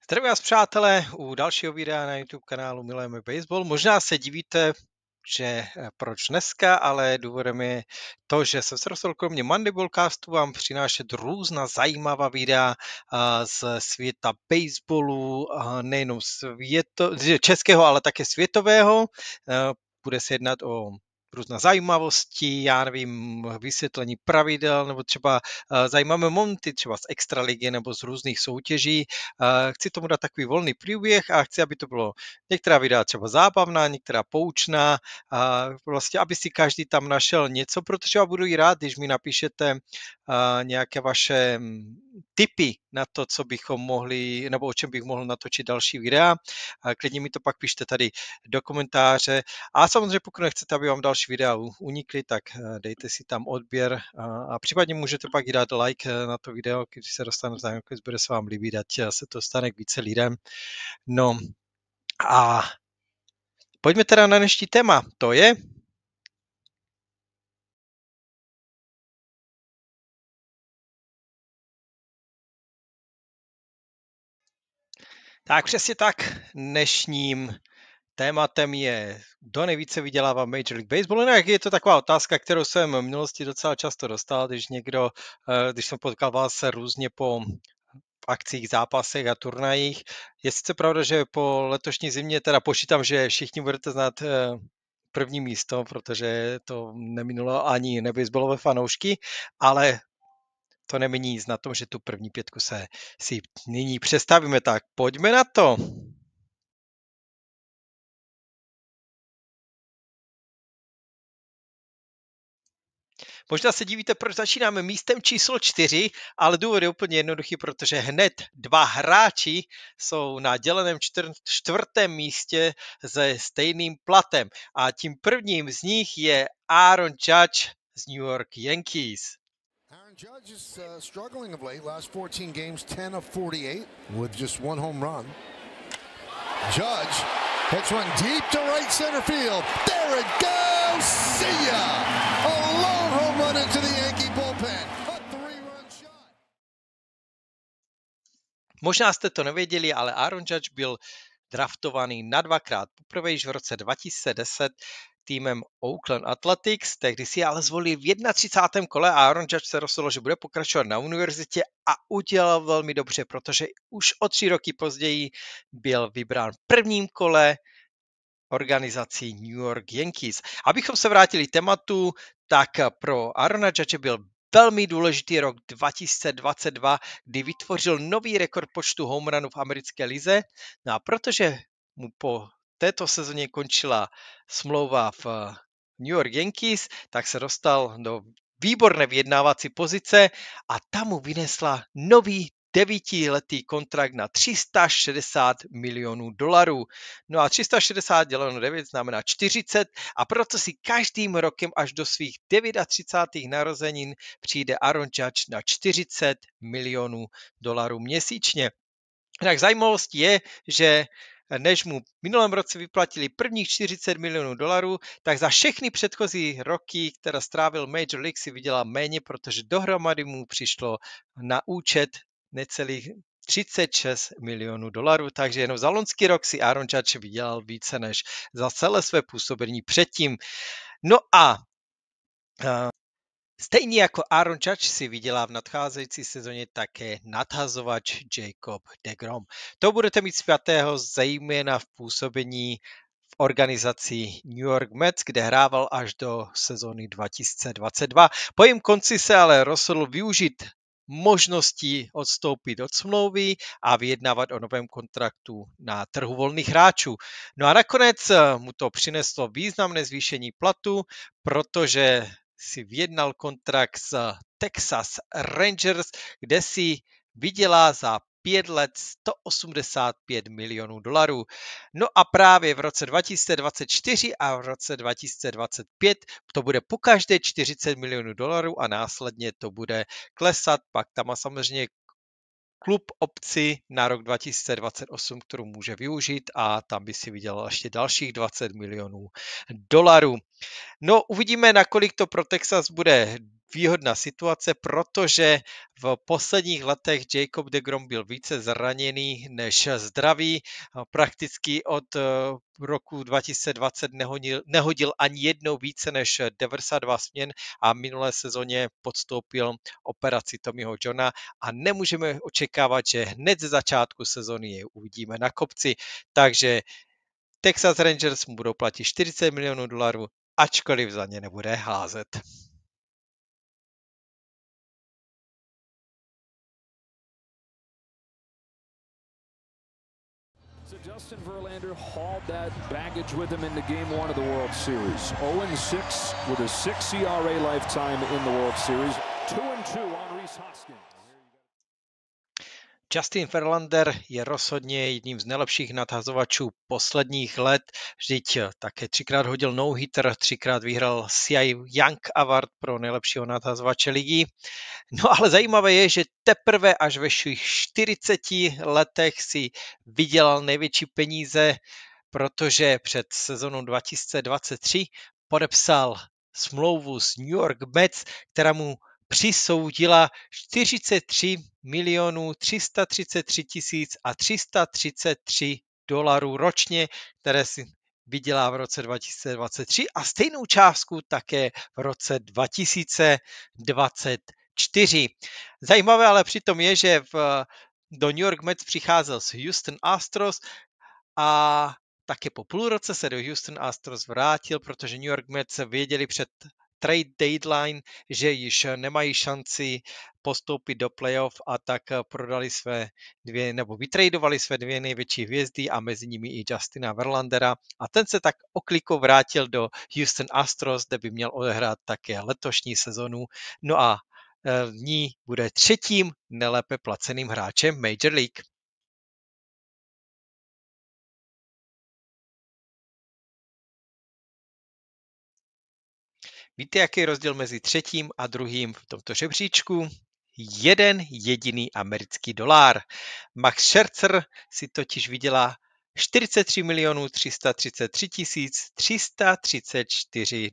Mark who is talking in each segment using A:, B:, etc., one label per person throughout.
A: Zdravím vás, přátelé, u dalšího videa na YouTube kanálu Milujeme baseball. Možná se divíte, že proč dneska, ale důvodem je to, že jsem se rozhodl kromě Monday Ballcastu vám přinášet různá zajímavá videa z světa baseballu, nejenom českého, ale také světového. Bude se jednat o různé zajímavosti, já nevím, vysvětlení pravidel, nebo třeba zajímavé momenty třeba z extraligy nebo z různých soutěží. Chci tomu dát takový volný průběh a chci, aby to bylo některá videa třeba zábavná, některá poučná, a vlastně, aby si každý tam našel něco, protože já budu i rád, když mi napíšete nějaké vaše tipy na to, co bychom mohli, nebo o čem bych mohl natočit další videa. Klidně mi to pak pište tady do komentáře. A samozřejmě, pokud nechcete, aby vám další videa unikly, tak dejte si tam odběr a případně můžete pak i dát like na to video, když se dostane znám, když bude se vám líbit, ať se to stane k více lidem. No a pojďme teda na dnešní téma. To je tak přesně tak. Dnešním tématem je, kdo nejvíce vydělává Major League Baseball. No, je to taková otázka, kterou jsem v minulosti docela často dostal, když jsem potkal vás různě po akcích, zápasech a turnajích. Je sice pravda, že po letošní zimě teda počítám, že všichni budete znát první místo, protože to neminulo ani nebaseballové fanoušky, ale to nemění nic na tom, že tu první pětku si nyní představíme. Tak pojďme na to. Možná se divíte, proč začínáme místem číslo 4, ale důvod je úplně jednoduchý, protože hned dva hráči jsou na děleném čtvrtém místě se stejným platem. A tím prvním z nich je Aaron Judge z New York Yankees.
B: Aaron Judge is struggling of late. Last 14 games, 10 of 48 with just one home run. Judge hits one deep to right center field. There it goes. See ya. A lone home run into the Yankee bullpen. A 3-run shot.
A: Možná jste to nevěděli, ale Aaron Judge byl draftovaný na dvakrát. Poprvé již v roce 2010 týmem Oakland Athletics, tehdy si ale zvolil v 31. kole a Aaron Judge se rozhodl, že bude pokračovat na univerzitě a udělal velmi dobře, protože už o 3 roky později byl vybrán v prvním kole organizací New York Yankees. Abychom se vrátili tématu, tak pro Aarona Judge byl velmi důležitý rok 2022, kdy vytvořil nový rekord počtu home runů v americké lize. No a protože mu po této sezóně končila smlouva v New York Yankees, tak se dostal do výborné vyjednávací pozice a tam mu vynesla nový 9letý kontrakt na $360 milionů. No a 360 děleno 9 znamená 40 a proto si každým rokem až do svých 39. narozenin přijde Aaron Judge na $40 milionů měsíčně. Tak zajímavostí je, že než mu v minulém roce vyplatili prvních $40 milionů, tak za všechny předchozí roky, které strávil Major League, si vydělal méně, protože dohromady mu přišlo na účet necelých $36 milionů, takže jenom za loňský rok si Aaron Judge vydělal více než za celé své působení předtím. No a stejně jako Aaron Judge si vydělá v nadcházející sezóně také nadhazovač Jacob deGrom. To budete mít spjatého zejména v působení v organizaci New York Mets, kde hrával až do sezóny 2022. Po jejím konci se ale rozhodl využít možností odstoupit od smlouvy a vyjednávat o novém kontraktu na trhu volných hráčů. No a nakonec mu to přineslo významné zvýšení platu, protože si vyjednal kontrakt s Texas Rangers, kde si vydělá za 5 let $185 milionů. No a právě v roce 2024 a v roce 2025 to bude pokaždé $40 milionů a následně to bude klesat, pak tam má samozřejmě klub opci na rok 2028, kterou může využít a tam by si vydělal ještě dalších $20 milionů. No uvidíme, nakolik to pro Texas bude výhodná situace, protože v posledních letech Jacob deGrom byl více zraněný než zdravý. Prakticky od roku 2020 nehodil ani jednou více než 92 směn a minulé sezóně podstoupil operaci Tommyho Johna a nemůžeme očekávat, že hned ze začátku sezóny jej uvidíme na kopci. Takže Texas Rangers mu budou platit $40 milionů, ačkoliv za ně nebude házet.
C: So Justin Verlander hauled that baggage with him into Game 1 of the World Series. 0-6 with a 6 ERA lifetime in the World Series. 2-2 on Rhys Hoskins.
A: Justin Verlander je rozhodně jedním z nejlepších nadhazovačů posledních let. Vždyť také 3krát hodil no-hitter, 3krát vyhrál Cy Young Award pro nejlepšího nadhazovače ligy. No ale zajímavé je, že teprve až ve svých 40 letech si vydělal největší peníze, protože před sezónou 2023 podepsal smlouvu s New York Mets, která mu přisoudila $43 333 333 ročně, které si vydělá v roce 2023 a stejnou částku také v roce 2024. Zajímavé ale přitom je, že do New York Mets přicházel z Houston Astros a také po půl roce se do Houston Astros vrátil, protože New York Mets věděli před trade deadline, že již nemají šanci postoupit do playoff a tak vytradovali své dvě největší hvězdy a mezi nimi i Justina Verlandera a ten se tak oklikou vrátil do Houston Astros, kde by měl odehrát také letošní sezonu. No a v ní bude třetím nejlépe placeným hráčem Major League. Víte, jaký je rozdíl mezi třetím a druhým v tomto žebříčku? Jeden jediný americký dolár. Max Scherzer si totiž vydělá $43 333 334.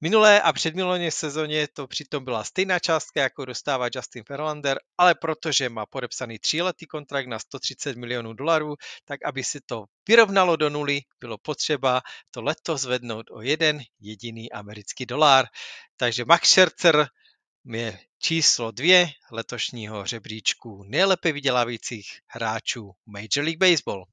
A: Minulé a předminulé sezóně to přitom byla stejná částka, jako dostává Justin Verlander, ale protože má podepsaný 3letý kontrakt na $130 milionů, tak aby se to vyrovnalo do nuly, bylo potřeba to letos zvednout o jeden jediný americký dolár. Takže Max Scherzer je číslo 2 letošního žebříčku nejlépe vydělávajících hráčů Major League Baseball.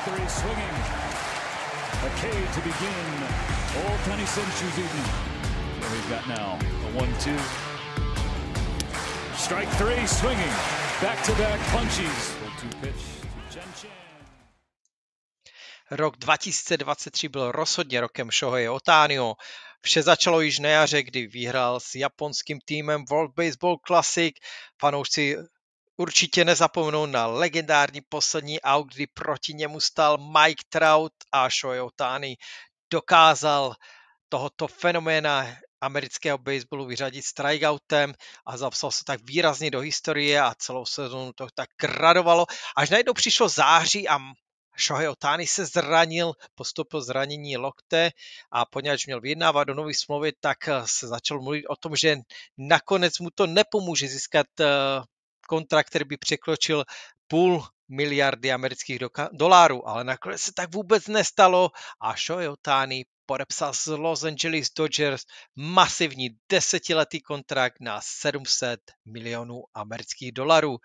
C: Three swinging. A K to begin Ohtani Senchu's evening. So we've got now a 1-2. Strike three swinging. Back-to-back punches. 2 pitch to Chen.
A: Rok 2023 byl rozhodně rokem Shohei Ohtaniho. Vše začalo již na jaře, kdy vyhrál s japonským týmem World Baseball Classic. Fanoušci určitě nezapomnou na legendární poslední out, kdy proti němu stál Mike Trout a Shohei Ohtani dokázal tohoto fenoména amerického baseballu vyřadit strikeoutem a zapsal se tak výrazně do historie a celou sezónu to tak radovalo. Až najednou přišlo září a Shohei Ohtani se zranil, postupil zranění lokte a poněvadž měl vyjednávat do nové smlouvy, tak se začal mluvit o tom, že nakonec mu to nepomůže získat kontrakt, který by překročil $500 miliardy amerických dolárů, ale nakonec se tak vůbec nestalo a Shohei Ohtani podepsal s Los Angeles Dodgers masivní 10letý kontrakt na $700 milionů amerických dolarů.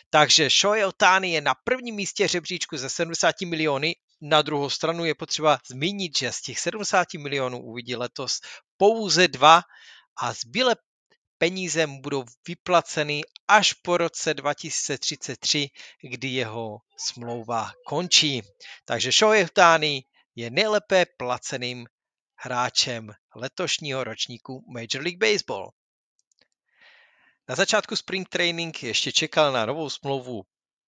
A: Takže Shohei Ohtani je na prvním místě žebříčku ze 70 miliony. Na druhou stranu je potřeba zmínit, že z těch 70 milionů uvidí letos pouze 2 a zbylé peníze mu budou vyplaceny až po roce 2033, kdy jeho smlouva končí. Takže Shohei Ohtani je nejlépe placeným hráčem letošního ročníku Major League Baseball. Na začátku spring training ještě čekal na novou smlouvu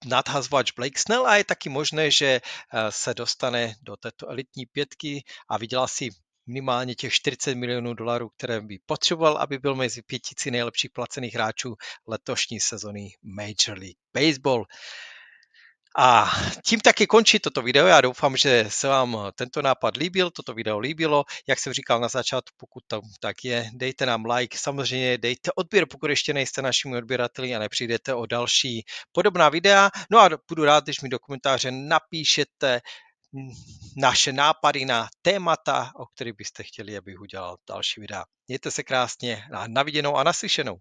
A: nadhazovač Blake Snell a je taky možné, že se dostane do této elitní pětky a vydělá si minimálně těch $40 milionů, které by potřeboval, aby byl mezi 5 nejlepších placených hráčů letošní sezony Major League Baseball. A tím taky končí toto video. Já doufám, že se vám tento nápad líbil, toto video líbilo. Jak jsem říkal na začátku, pokud to tak je, dejte nám like, samozřejmě dejte odběr, pokud ještě nejste našimi odběrateli a nepřijdete o další podobná videa. No a budu rád, když mi do komentáře napíšete naše nápady na témata, o kterých byste chtěli, abych udělal další videa. Mějte se krásně, na viděnou a naslyšenou.